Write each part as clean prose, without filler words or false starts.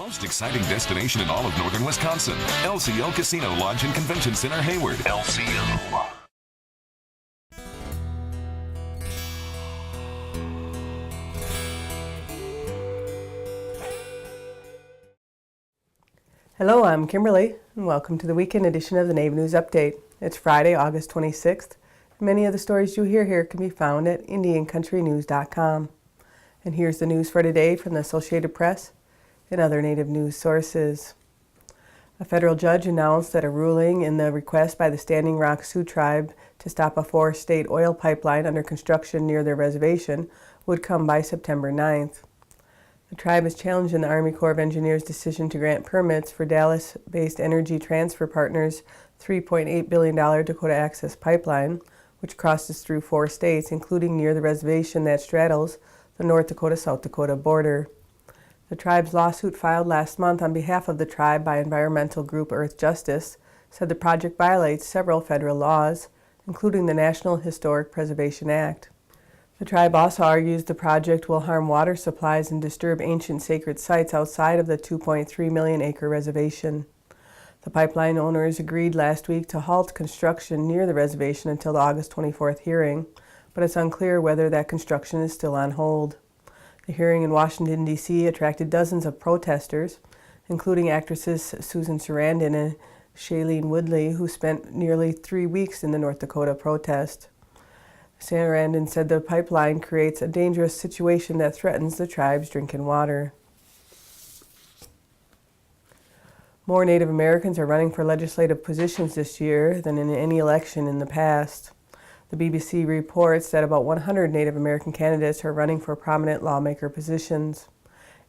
most exciting destination in all of northern Wisconsin. LCO Casino Lodge and Convention Center, Hayward. LCO. Hello, I'm Kimberly, and welcome to the weekend edition of the Nave News Update. It's Friday, August 26th. Many of the stories you hear here can be found at IndianCountryNews.com. And here's the news for today from the Associated Press and other Native news sources. A federal judge announced that a ruling in the request by the Standing Rock Sioux tribe to stop a four-state oil pipeline under construction near their reservation would come by September 9th. The tribe is challenging the Army Corps of Engineers' decision to grant permits for Dallas-based Energy Transfer Partners' $3.8 billion Dakota Access Pipeline, which crosses through 4 states, including near the reservation that straddles the North Dakota-South Dakota border. The tribe's lawsuit filed last month on behalf of the tribe by environmental group Earth Justice said the project violates several federal laws, including the National Historic Preservation Act. The tribe also argues the project will harm water supplies and disturb ancient sacred sites outside of the 2.3 million acre reservation. The pipeline owners agreed last week to halt construction near the reservation until the August 24th hearing, but it's unclear whether that construction is still on hold. The hearing in Washington, D.C. attracted dozens of protesters, including actresses Susan Sarandon and Shailene Woodley, who spent nearly 3 weeks in the North Dakota protest. Sarandon said the pipeline creates a dangerous situation that threatens the tribe's drinking water. More Native Americans are running for legislative positions this year than in any election in the past. The BBC reports that about 100 Native American candidates are running for prominent lawmaker positions.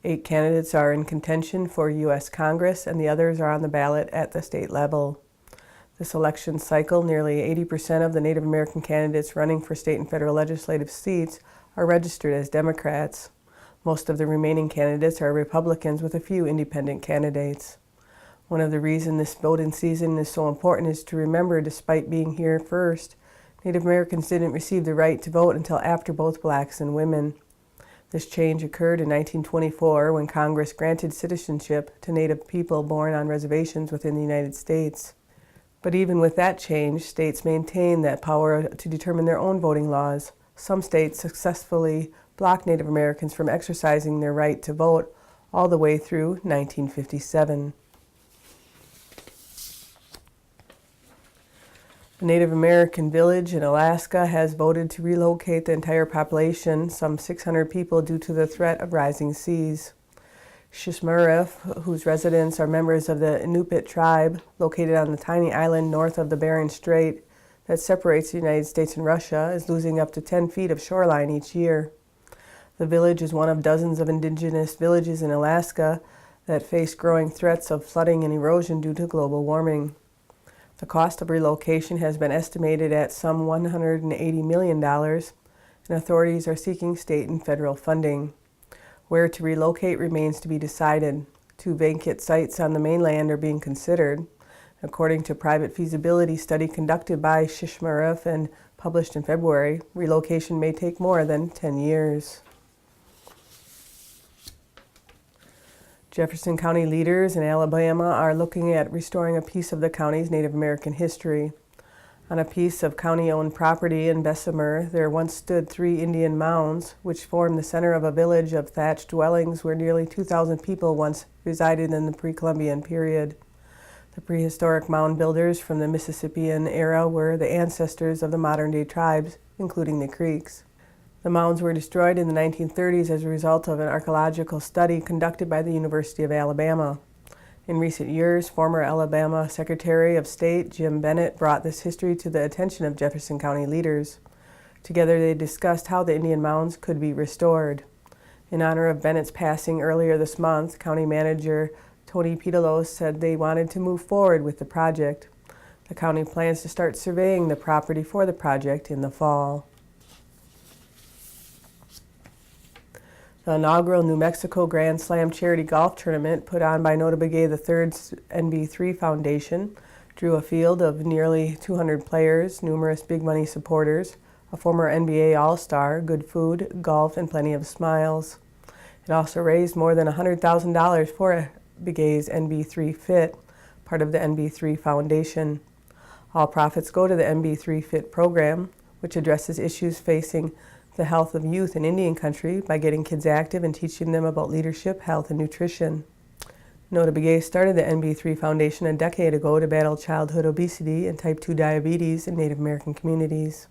8 candidates are in contention for U.S. Congress, and the others are on the ballot at the state level. This election cycle, nearly 80% of the Native American candidates running for state and federal legislative seats are registered as Democrats. Most of the remaining candidates are Republicans, with a few independent candidates. One of the reasons this voting season is so important is to remember, despite being here first, Native Americans didn't receive the right to vote until after both blacks and women. This change occurred in 1924 when Congress granted citizenship to Native people born on reservations within the United States. But even with that change, states maintain that power to determine their own voting laws. Some states successfully blocked Native Americans from exercising their right to vote all the way through 1957. A Native American village in Alaska has voted to relocate the entire population, some 600 people, due to the threat of rising seas. Shishmaref, whose residents are members of the Inupiat tribe, located on the tiny island north of the Bering Strait that separates the United States and Russia, is losing up to 10 feet of shoreline each year. The village is one of dozens of indigenous villages in Alaska that face growing threats of flooding and erosion due to global warming. The cost of relocation has been estimated at some $180 million, and authorities are seeking state and federal funding. Where to relocate remains to be decided. 2 vacant sites on the mainland are being considered. According to a private feasibility study conducted by Shishmaref and published in February, relocation may take more than 10 years. Jefferson County leaders in Alabama are looking at restoring a piece of the county's Native American history. On a piece of county-owned property in Bessemer, there once stood 3 Indian mounds, which formed the center of a village of thatched dwellings where nearly 2,000 people once resided in the pre-Columbian period. The prehistoric mound builders from the Mississippian era were the ancestors of the modern-day tribes, including the Creeks. The mounds were destroyed in the 1930s as a result of an archaeological study conducted by the University of Alabama. In recent years, former Alabama Secretary of State Jim Bennett brought this history to the attention of Jefferson County leaders. Together they discussed how the Indian mounds could be restored. In honor of Bennett's passing earlier this month, County Manager Tony Pitalos said they wanted to move forward with the project. The county plans to start surveying the property for the project in the fall. The inaugural New Mexico Grand Slam charity golf tournament, put on by Notah Begay III's NB3 Foundation, drew a field of nearly 200 players, numerous big money supporters, a former NBA All-Star, good food, golf, and plenty of smiles. It also raised more than $100,000 for Begay's NB3 Fit, part of the NB3 Foundation. All profits go to the NB3 Fit program, which addresses issues facing the health of youth in Indian country by getting kids active and teaching them about leadership, health, and nutrition. Notah Begay started the NB3 Foundation a decade ago to battle childhood obesity and type 2 diabetes in Native American communities.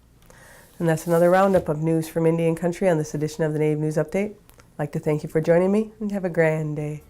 And that's another roundup of news from Indian country on this edition of the Native News Update. I'd like to thank you for joining me and have a grand day.